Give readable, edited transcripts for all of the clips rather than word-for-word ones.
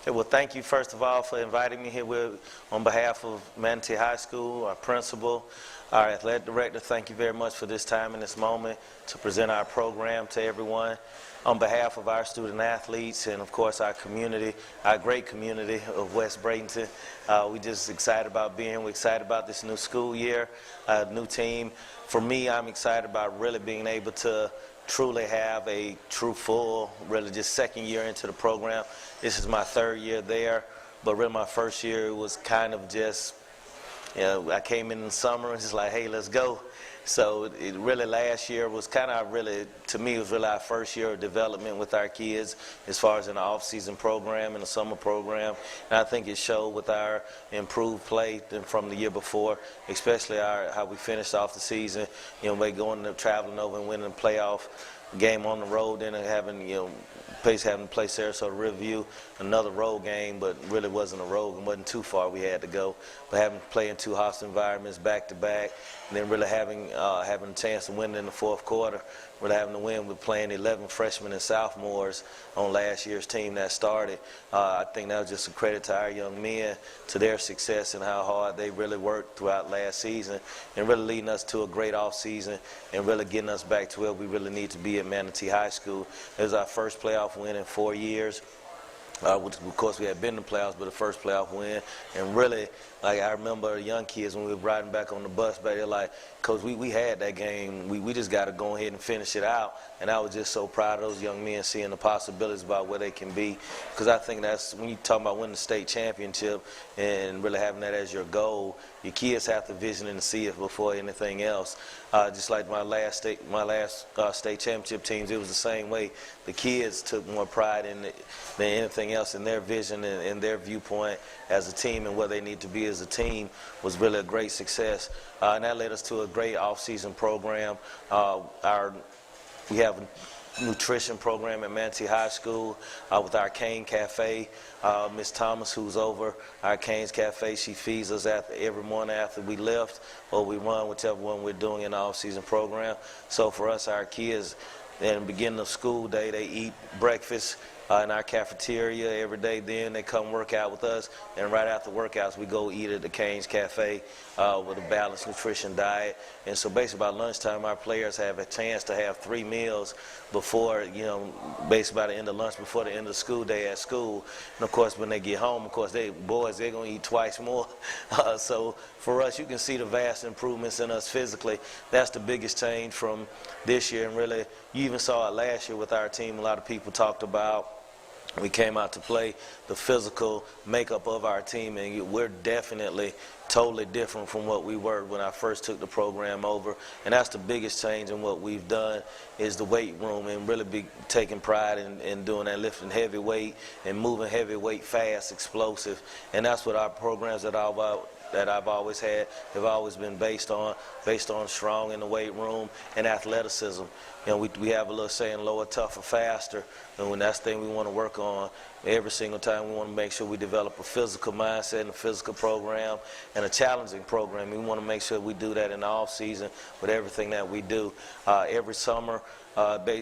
Okay, well, thank you first of all for inviting me here. On behalf of Manatee High School, our principal, our athletic director, thank you very much for this time and this moment to present our program to everyone. On behalf of our student athletes and of course our community, our great community of West Bradenton, we're just excited about being here. We're excited about this new school year, new team. For me, I'm excited about really being able to truly have a true full, really just second year into the program. This is my third year there, but really my first year was kind of just, you know, I came in the summer and just like, hey, let's go. So it really last year was kind of really, to me, it was really our first year of development with our kids as far as in the off-season program and the summer program. And I think it showed with our improved play than from the year before, especially how we finished off the season. You know, by going and traveling over and winning the playoff game on the road, then having, you know, having to play Sarasota Riverview, another road game, but really wasn't a road, it wasn't too far we had to go. But having to play in two hostile environments back to back, and then really having a chance to win in the fourth quarter, really having to win with playing 11 freshmen and sophomores on last year's team that started. I think that was just a credit to our young men, to their success and how hard they really worked throughout last season, and really leading us to a great off season and really getting us back to where we really need to be at Manatee High School. It was our first playoff win in 4 years. Of course, we had been in the playoffs, but the first playoff win. And really, like, I remember young kids when we were riding back on the bus back there, like, Coach, we had that game. We just got to go ahead and finish it out. And I was just so proud of those young men, seeing the possibilities about where they can be. Because I think that's, when you talk about winning the state championship and really having that as your goal, your kids have to vision and see it before anything else. Just like my last state championship teams, it was the same way. The kids took more pride in it than anything else, in their vision and their viewpoint as a team and where they need to be as a team was really a great success. And that led us to a great off-season program. We have a nutrition program at Manatee High School with our Cane Cafe. Miss Thomas, who's over our Cane's Cafe, she feeds us every morning after we lift or we run, whichever one we're doing in the off-season program. So for us, our kids, in the beginning of school day, they eat breakfast in our cafeteria every day. Then they come work out with us, and right after workouts we go eat at the Cane's Cafe with a balanced nutrition diet. And so basically by lunchtime our players have a chance to have 3 meals before, you know, basically by the end of lunch, before the end of the school day at school. And of course when they get home, of course they're going to eat twice more. So for us, you can see the vast improvements in us physically. That's the biggest change from this year, and really you even saw it last year with our team. A lot of people talked about, we came out to play, the physical makeup of our team, and we're definitely totally different from what we were when I first took the program over. And that's the biggest change in what we've done, is the weight room, and really be taking pride in doing that, lifting heavy weight and moving heavy weight fast, explosive. And that's what our programs that I've always had have always been based on strong in the weight room and athleticism. You know, we have a little saying, lower, tougher, faster, and when that's the thing we want to work on every single time. We want to make sure we develop a physical mindset and a physical program and a challenging program. We want to make sure we do that in the off season with everything that we do. Every summer,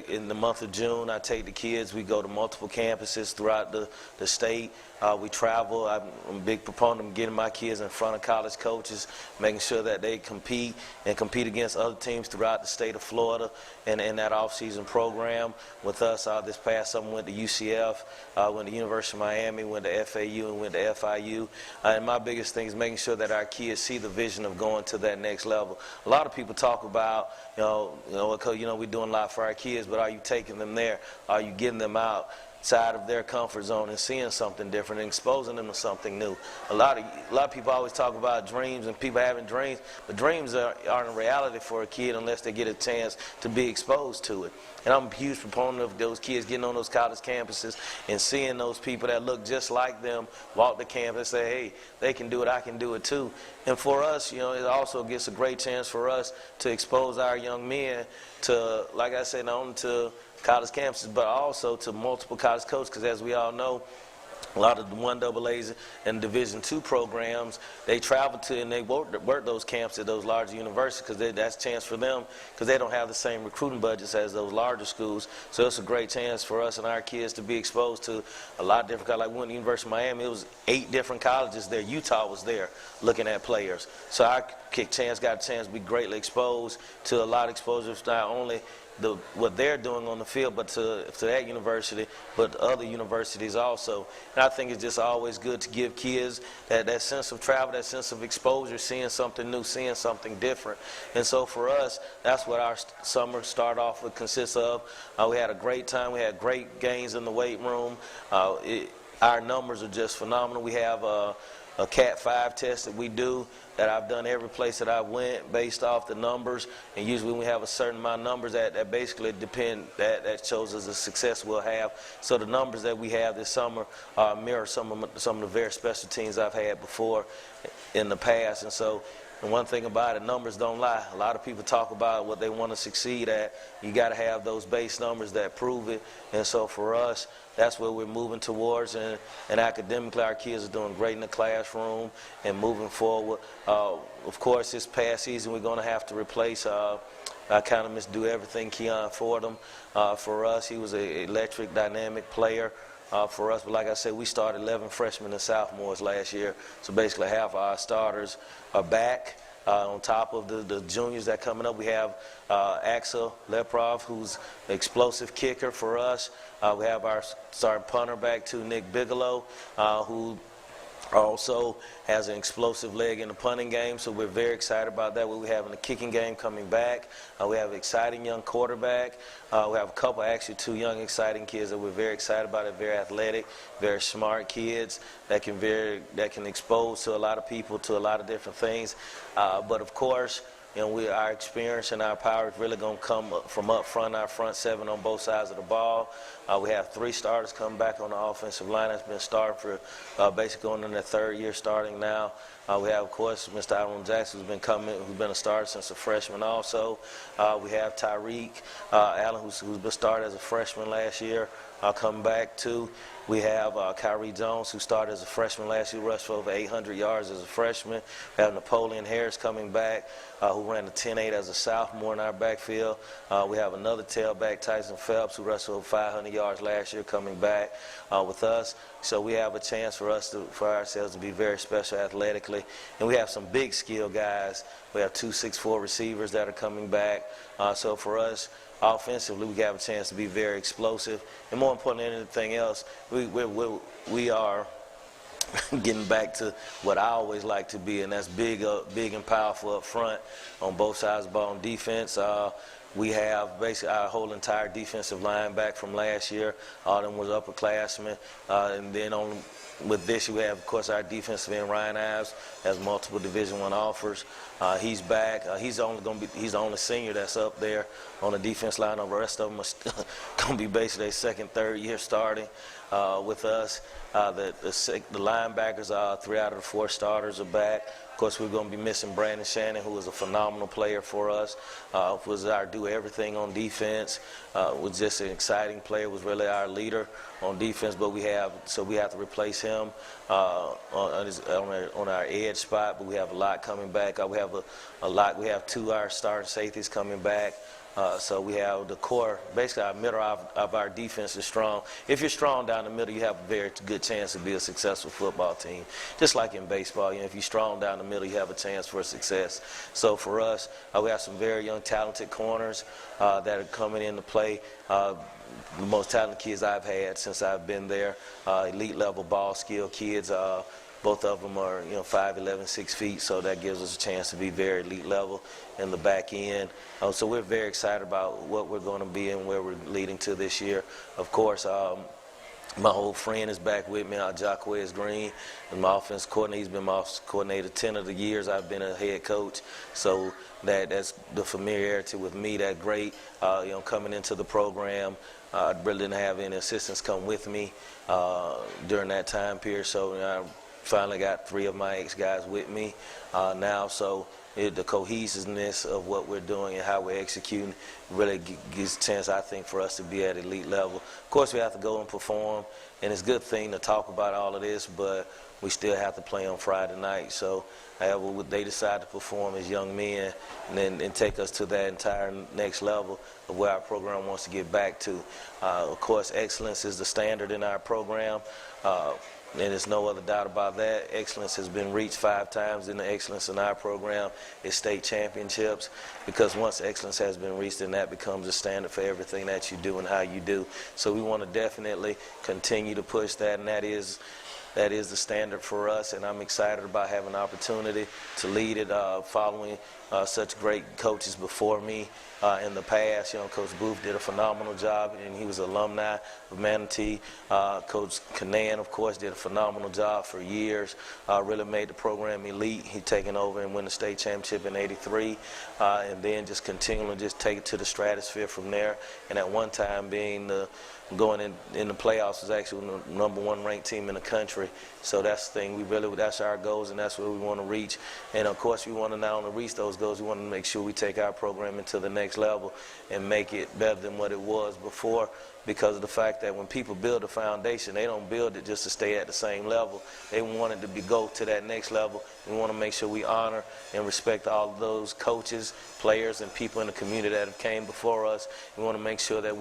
in the month of June, I take the kids. We go to multiple campuses throughout the state. We travel. I'm a big proponent of getting my kids in front of college coaches, making sure that they compete against other teams throughout the state of Florida, and in that off-season program with us. This past summer went to UCF, went to University of Miami, went to FAU, and went to FIU. And my biggest thing is making sure that our kids see the vision of going to that next level. A lot of people talk about, we're doing a lot for our kids, but are you taking them there? Are you getting them outside of their comfort zone and seeing something different and exposing them to something new? A lot of people always talk about dreams and people having dreams, but dreams aren't a reality for a kid unless they get a chance to be exposed to it. And I'm a huge proponent of those kids getting on those college campuses and seeing those people that look just like them walk the campus and say, hey, they can do it, I can do it too. And for us, you know, it also gets a great chance for us to expose our young men to, like I said, not only to college campuses, but also to multiple college coaches, because as we all know, A lot of the 1AAs and Division II programs, they travel to and they work those camps at those larger universities because that's a chance for them because they don't have the same recruiting budgets as those larger schools. So it's a great chance for us and our kids to be exposed to a lot of different colleges. Like we went to the University of Miami, it was 8 different colleges there. Utah was there looking at players. So our got a chance to be greatly exposed to a lot of exposure, not only what they're doing on the field, but to that university, but other universities also. And I think it's just always good to give kids that sense of travel, that sense of exposure, seeing something new, seeing something different. And so for us, that's what our summer start off with consists of. We had a great time. We had great games in the weight room. Our numbers are just phenomenal. We have a Cat 5 test that we do that I've done every place that I went based off the numbers, and usually when we have a certain amount of numbers that basically depend, that shows us the success we'll have. So the numbers that we have this summer mirror some of the very special teams I've had before in the past. And so, and one thing about it, numbers don't lie. A lot of people talk about what they want to succeed at. You got to have those base numbers that prove it. And so for us, that's where we're moving towards. And academically, our kids are doing great in the classroom and moving forward. Of course, this past season, we're going to have to replace I kind of misdo everything Keon Fordham. For us, he was an electric, dynamic player. For us, but like I said, we started 11 freshmen and sophomores last year, so basically half of our starters are back. On top of the juniors that coming up, we have Axel Leprov, who's an explosive kicker for us. We have our starting punter back too, Nick Bigelow, who also has an explosive leg in the punting game, so we're very excited about that. We have in the kicking game coming back. We have an exciting young quarterback. We have a couple, actually 2 young exciting kids that we're very excited about. They're very athletic, very smart kids that can expose to a lot of people to a lot of different things. But of course, you know, our experience and our power is really going to come from up front, our front 7 on both sides of the ball. We have 3 starters coming back on the offensive line that's been starting for basically going in their 3rd year starting now. We have, of course, Mr. Aaron Jackson, who's been a starter since a freshman also. We have Tyreek Allen, who's been started as a freshman last year, coming back too. We have Kyrie Jones, who started as a freshman last year, rushed for over 800 yards as a freshman. We have Napoleon Harris coming back, who ran a 10.8 as a sophomore in our backfield. We have another tailback, Tyson Phelps, who rushed for over 500 yards last year, coming back with us. So we have a chance for ourselves to be very special athletically. And we have some big skill guys. We have 2 6'4" receivers that are coming back. So for us, offensively, we have a chance to be very explosive. And more important than anything else, we are getting back to what I always like to be, and that's big and powerful up front on both sides of the ball. On defense, we have basically our whole entire defensive line back from last year. All of them was upperclassmen. And then with this year, we have, of course, our defensive end, Ryan Ives, has multiple Division I offers. He's back. He's the only senior that's up there on the defense line. The rest of them are going to be basically their 2nd, 3rd year starting with us. The linebackers, 3 out of the 4 starters are back. Of course, we're going to be missing Brandon Shannon, who was a phenomenal player for us. Was our do everything on defense. Was just an exciting player. Was really our leader on defense. But we have to replace him on our edge spot. But we have a lot coming back. We have a lot. We have 2 our starting safeties coming back. So we have the core, basically our middle of our defense is strong. If you're strong down the middle, you have a very good chance to be a successful football team. Just like in baseball, you know, if you're strong down the middle, you have a chance for success. So for us, we have some very young, talented corners that are coming into play. The most talented kids I've had since I've been there. Elite level ball skill kids. Both of them are, 5'11", 6 feet, so that gives us a chance to be very elite level in the back end. So we're very excited about what we're going to be and where we're leading to this year. Of course, my old friend is back with me, Jacquez Green, and my offense coordinator. He's been my offense coordinator 10 of the years I've been a head coach. So that's the familiarity with me. That great, coming into the program. I really didn't have any assistants come with me during that time period. So finally got 3 of my ex-guys with me now, so the cohesiveness of what we're doing and how we're executing really gives a chance, I think, for us to be at elite level. Of course, we have to go and perform, and it's a good thing to talk about all of this, but we still have to play on Friday night. So however they decide to perform as young men and take us to that entire next level of where our program wants to get back to. Of course, excellence is the standard in our program. And there's no other doubt about that. Excellence has been reached 5 times, and the excellence in our program is state championships, because once excellence has been reached, then that becomes a standard for everything that you do and how you do. So we want to definitely continue to push that, and that is the standard for us, and I'm excited about having an opportunity to lead it, following such great coaches before me in the past. You know, Coach Booth did a phenomenal job, and he was an alumni of Manatee. Coach Canan, of course, did a phenomenal job for years, really made the program elite. He taken over and won the state championship in '83, and then just continually just take it to the stratosphere from there, and at one time being going in the playoffs was actually the #1 ranked team in the country. So that's the thing. That's our goals, and that's where we want to reach. And of course, we want to not only reach those goals, we want to make sure we take our program into the next level and make it better than what it was before, because of the fact that when people build a foundation, they don't build it just to stay at the same level. They want it to go to that next level. We want to make sure we honor and respect all of those coaches, players, and people in the community that have came before us. We want to make sure that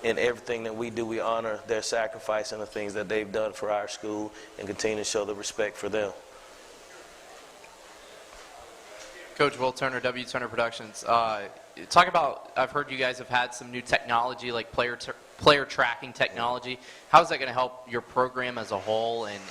in everything that we do, we honor their sacrifice and the things that they've done for our school and continue to show the respect for them. Coach Will Turner, W. Turner Productions. Talk about, I've heard you guys have had some new technology, like player tracking technology. How is that going to help your program as a whole and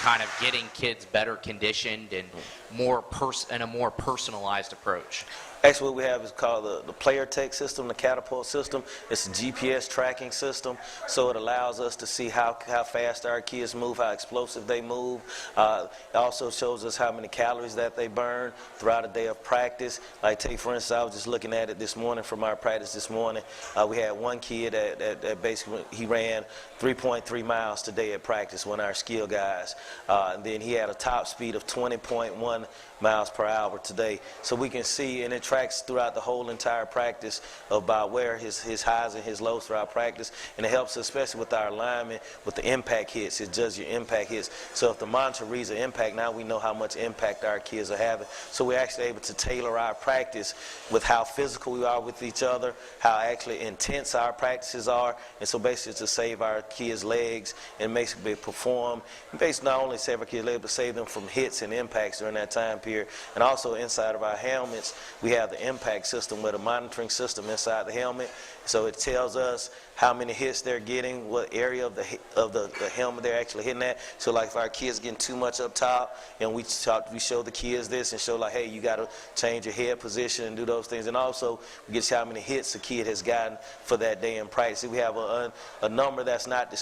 kind of getting kids better conditioned and a more personalized approach? Actually, what we have is called the player tech system, the catapult system. It's a GPS tracking system, so it allows us to see how fast our kids move, how explosive they move. It also shows us how many calories that they burn throughout a day of practice. Like, take for instance, I was just looking at it this morning from our practice this morning. We had one kid that basically he ran 3.3 miles today at practice, one of our skill guys. And then he had a top speed of 20.1 miles per hour today. So we can see, and it tracks throughout the whole entire practice about where his highs and his lows throughout practice, and it helps us, especially with our alignment, with the impact hits. It does your impact hits. So if the monitor reads the impact, now we know how much impact our kids are having. So we're actually able to tailor our practice with how physical we are with each other, how actually intense our practices are, and so basically to save our kids' legs and basically perform, and basically not only save our kids' legs, but save them from hits and impacts during that time period. And also inside of our helmets, we have the impact system with a monitoring system inside the helmet. So it tells us how many hits they're getting, what area of the helmet they're actually hitting at. So like if our kids getting too much up top, and we show the kids this and show like, hey, you got to change your head position and do those things. And also we get how many hits the kid has gotten for that day in practice. We have a number that's not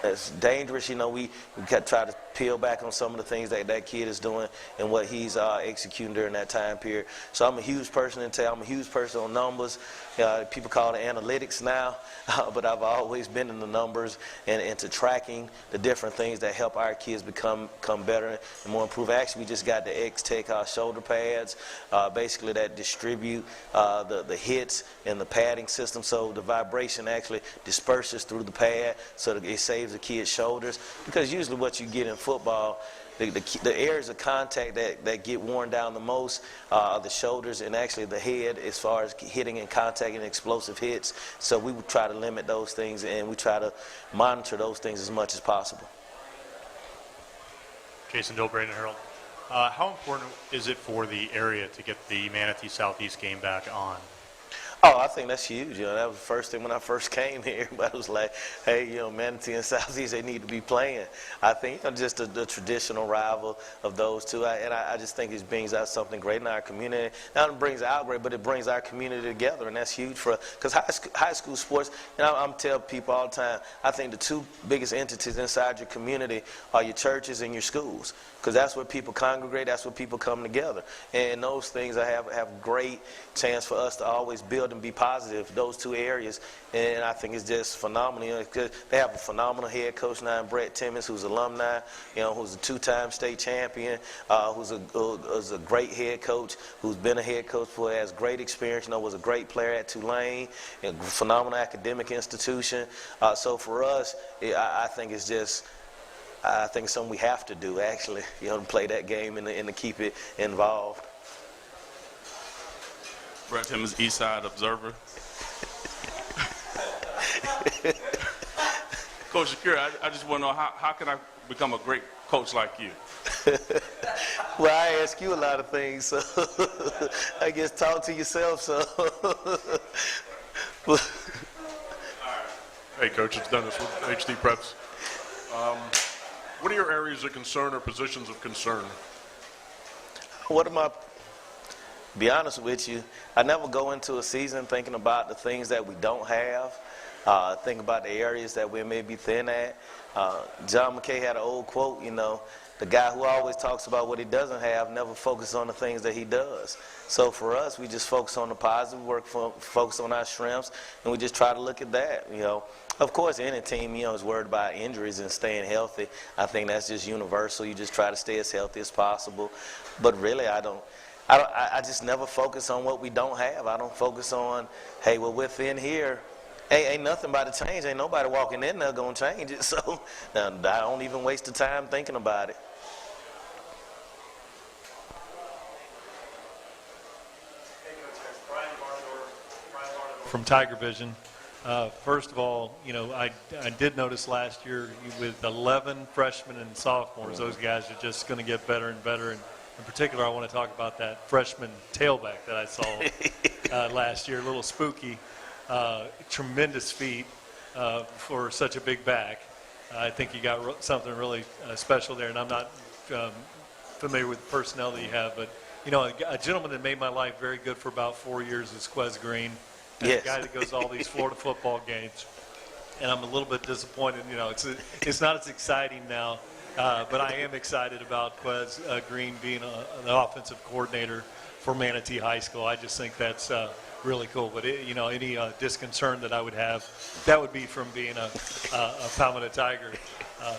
that's dangerous. You know, we try to peel back on some of the things that kid is doing and what he's executing during that time period. So I'm a huge person I'm a huge person on numbers. People call it analytics now, but I've always been in the numbers and into tracking the different things that help our kids become better and more improved. Actually, we just got the X-Tech shoulder pads, basically that distribute the hits and the padding system, so the vibration actually disperses through the pad so that it saves the kid's shoulders. Because usually what you get in football, the areas of contact that get worn down the most are the shoulders and actually the head, as far as hitting and contacting explosive hits. So we would try to limit those things, and we try to monitor those things as much as possible. Jason Dill, Bradenton Herald. How important is it for the area to get the Manatee Southeast game back on? Oh, I think that's huge. You know, that was the first thing when I first came here. Everybody was like, hey, you know, Manatee and Southeast, they need to be playing. I think, you know, just the traditional rival of those two. I just think it brings out something great in our community. Not only brings out great, but it brings our community together, and that's huge for us. Because high school sports, you know, I'm telling people all the time, I think the two biggest entities inside your community are your churches and your schools. Because that's where people congregate, that's where people come together. And those things have great chance for us to always build field and be positive, those two areas. And I think it's just phenomenal. You know, 'cause they have a phenomenal head coach now, Brett Timmons, who's alumni, you know, who's a two-time state champion, who's a great head coach, who's been a head coach before, has great experience, you know, was a great player at Tulane, you know, phenomenal academic institution. So for us, I think it's just, I think it's something we have to do, actually, you know, to play that game and to keep it involved. Brett Timmons, East Side Observer. Coach Shakir, I just want to know, how can I become a great coach like you? Well, I ask you a lot of things, so I guess talk to yourself, so. Hey, Coach, it's Dennis with HD Preps. What are your areas of concern or positions of concern? What am I, be honest with you, I never go into a season thinking about the things that we don't have, think about the areas that we may be thin at. John McKay had an old quote, you know, the guy who always talks about what he doesn't have never focuses on the things that he does. So for us, we just focus on the positive, focus on our strengths, and we just try to look at that, you know. Of course, any team, you know, is worried about injuries and staying healthy. I think that's just universal. You just try to stay as healthy as possible. But really, I just never focus on what we don't have. I don't focus on, hey, well, within here, ain't nothing about to change. Ain't nobody walking in there going to change it. So now, I don't even waste the time thinking about it. From Tiger Vision. First of all, you know, I did notice last year with 11 freshmen and sophomores, those guys are just going to get better and better. And in particular, I want to talk about that freshman tailback that I saw last year, a little spooky, tremendous feet for such a big back. I think you got something really special there, and I'm not familiar with the personnel that you have, but, you know, a gentleman that made my life very good for about 4 years is Quez Green. Yes. The guy that goes to all these Florida football games, and I'm a little bit disappointed. You know, it's not as exciting now, but I am excited about Quez Green being the offensive coordinator for Manatee High School. I just think that's really cool. But you know, any disconcern that I would have, that would be from being a Palmetto Tiger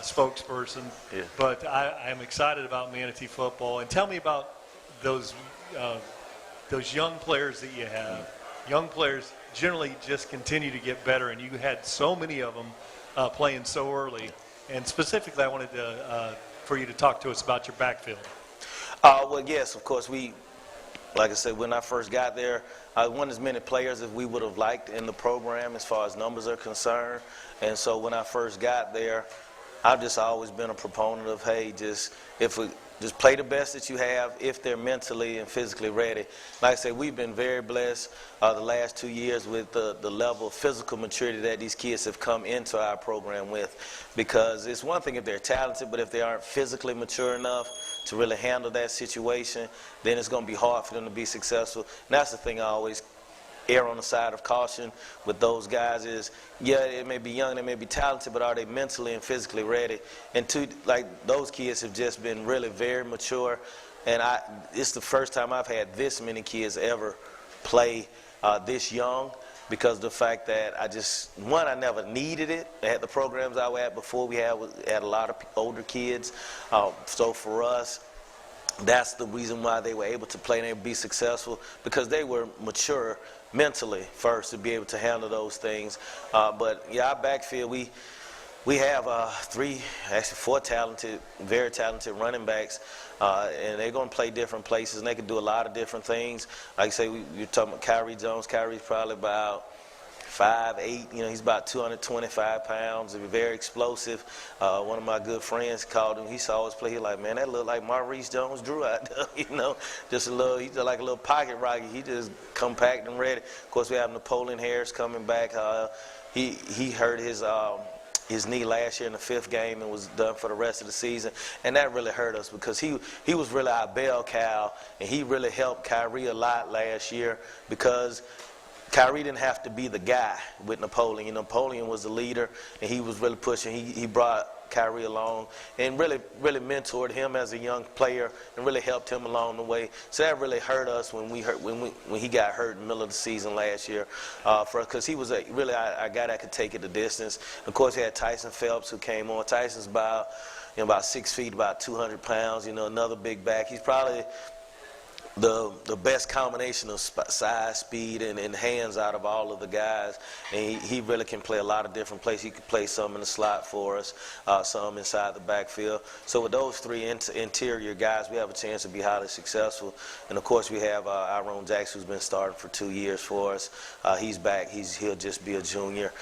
spokesperson. Yeah. But I am excited about Manatee football. And tell me about those young players that you have. Young players generally just continue to get better, and you had so many of them playing so early. And specifically, I wanted for you to talk to us about your backfield. Well, yes, of course. Like I said, when I first got there, I wasn't as many players as we would have liked in the program as far as numbers are concerned. And so when I first got there, I've just always been a proponent of, hey, just play the best that you have if they're mentally and physically ready. Like I said, we've been very blessed the last 2 years with the level of physical maturity that these kids have come into our program with. Because it's one thing if they're talented, but if they aren't physically mature enough to really handle that situation, then it's going to be hard for them to be successful. And that's the thing I always err on the side of caution with those guys is, yeah, they may be young, they may be talented, but are they mentally and physically ready? And those kids have just been really very mature, and it's the first time I've had this many kids ever play this young, because of the fact that I never needed it. I had the programs I was at before, we had a lot of older kids, so for us, that's the reason why they were able to play and able to be successful, because they were mature mentally first to be able to handle those things. But yeah, our backfield, we have 4 very talented running backs, and they're going to play different places, and they can do a lot of different things. Like I say, you're talking about Kyrie Jones. Kyrie's probably about 5'8", you know, he's about 225 pounds, very explosive. One of my good friends called him, he saw us play, he's like, man, that look like Maurice Jones-Drew out there, you know, he's just like a little pocket rocket, he just compact and ready. Of course, we have Napoleon Harris coming back. He hurt his knee last year in the 5th game and was done for the rest of the season, and that really hurt us because he was really our bell cow, and he really helped Kyrie a lot last year because Kyrie didn't have to be the guy with Napoleon. You know, Napoleon was the leader, and he was really pushing. He brought Kyrie along and really mentored him as a young player and really helped him along the way. So that really hurt us when he got hurt in the middle of the season last year, because he was really a guy that could take it the distance. Of course, he had Tyson Phelps who came on. Tyson's about 6 feet, about 200 pounds. Another big back. He's probably the best combination of size, speed, and hands out of all of the guys. And he really can play a lot of different places. He could play some in the slot for us, some inside the backfield. So with those three interior guys, we have a chance to be highly successful. And of course, we have Iron Jackson, who's been starting for 2 years for us. He's back. He'll just be a junior.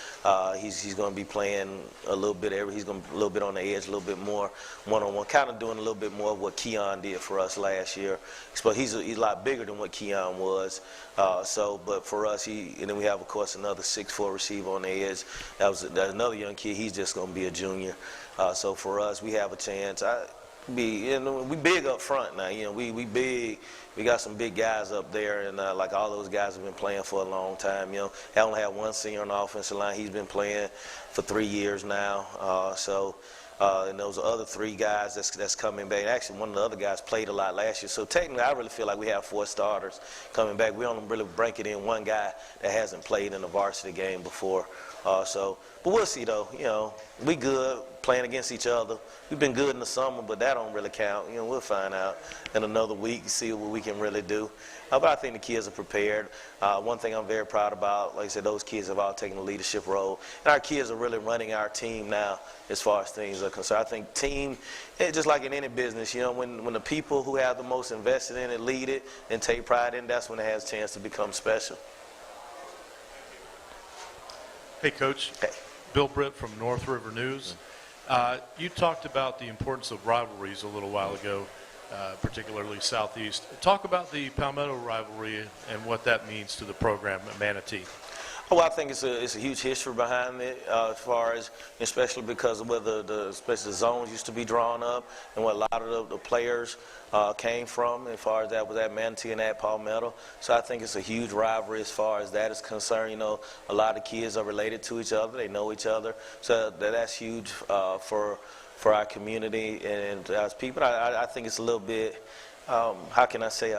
He's going to be playing a little bit he's going to be a little bit on the edge, a little bit more one-on-one, kind of doing a little bit more of what Keon did for us last year. But he's a lot bigger than what Keon was. But for us, and then we have, of course, another 6'4" receiver on the edge. That's another young kid. He's just going to be a junior. So for us, we have a chance. We big up front now. We big. We got some big guys up there, and like all those guys have been playing for a long time. I only have one senior on the offensive line. He's been playing for 3 years now. And those other 3 guys that's coming back. Actually, one of the other guys played a lot last year. So technically, I really feel like we have 4 starters coming back. We only really break it in one guy that hasn't played in a varsity game before. But we'll see though. We good playing against each other. We've been good in the summer, but that don't really count. We'll find out in another week and see what we can really do. But I think the kids are prepared. One thing I'm very proud about, like I said, those kids have all taken a leadership role. And our kids are really running our team now as far as things are concerned. I think team, just like in any business, when the people who have the most invested in it lead it and take pride in it, that's when it has a chance to become special. Hey, Coach. Hey. Bill Britt from North River News. You talked about the importance of rivalries a little while ago, particularly Southeast. Talk about the Palmetto rivalry and what that means to the program at Manatee. Well, I think it's a huge history behind it, as far as, especially because of where especially the zones used to be drawn up and where a lot of the players came from, as far as that was at Manatee and at Palmetto. So I think it's a huge rivalry as far as that is concerned. A lot of kids are related to each other. They know each other. So that's huge for our community and as people. I think it's a little bit, how can I say,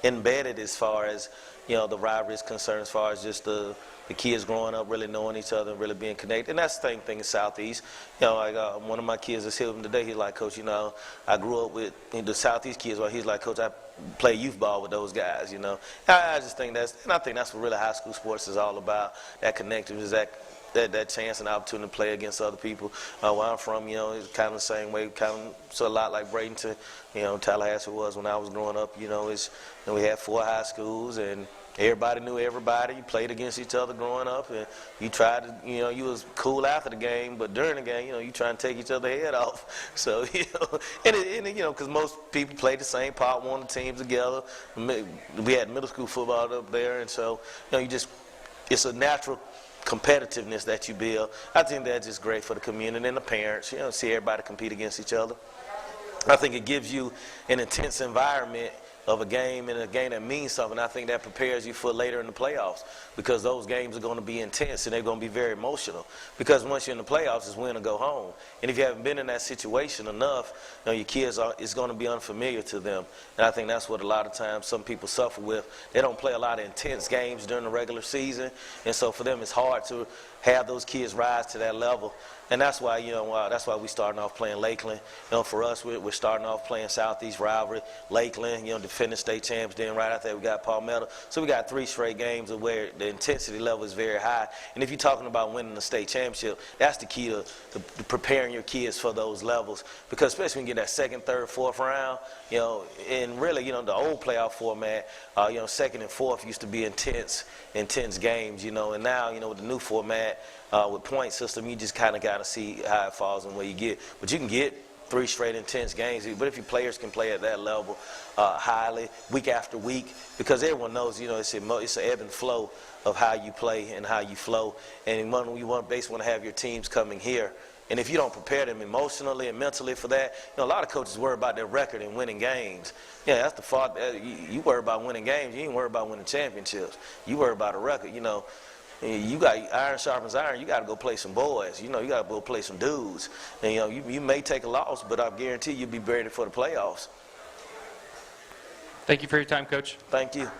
embedded as far as, the rivalry is concerned, as far as just the kids growing up really knowing each other and really being connected. And that's the same thing in Southeast. Like one of my kids is here today. He's like, Coach, I grew up with the Southeast kids. He's like, Coach, I play youth ball with those guys. I just think I think that's what really high school sports is all about. That connectiveness, that chance and opportunity to play against other people. Where I'm from, it's kind of the same way, so a lot like Bradenton, Tallahassee was when I was growing up. We had 4 high schools and everybody knew everybody. You played against each other growing up, and you tried to, you was cool after the game, but during the game, you trying to take each other's head off. So, because most people played the same part, one of the teams together. We had middle school football up there, and so, it's a natural competitiveness that you build. I think that's just great for the community and the parents, see everybody compete against each other. I think it gives you an intense environment of a game, and a game that means something. I think that prepares you for later in the playoffs, because those games are going to be intense and they're going to be very emotional, because once you're in the playoffs, it's win or go home. And if you haven't been in that situation enough, your kids it's going to be unfamiliar to them. And I think that's what a lot of times some people suffer with. They don't play a lot of intense games during the regular season, and so for them it's hard to have those kids rise to that level. And that's why, that's why we starting off playing Lakeland. For us, we're starting off playing Southeast rivalry, Lakeland, defending state champs. Then right after that, we got Palmetto. So we got 3 straight games of where the intensity level is very high. And if you're talking about winning the state championship, that's the key to preparing your kids for those levels. Because especially when you get that second, third, fourth round, and really, the old playoff format, second and fourth used to be intense games, and now, with the new format, with point system, you just kind of got to see how it falls and where you get. But you can get 3 straight intense games. But if your players can play at that level highly, week after week, because everyone knows, it's an ebb and flow of how you play and how you flow. And you basically want to have your teams coming here. And if you don't prepare them emotionally and mentally for that, a lot of coaches worry about their record and winning games. Yeah, that's the fault. You worry about winning games. You ain't worry about winning championships. You worry about a record. You got iron sharpens iron. You got to go play some boys. You know, you got to go play some dudes. And, you know, you may take a loss, but I guarantee you'll be ready for the playoffs. Thank you for your time, Coach. Thank you.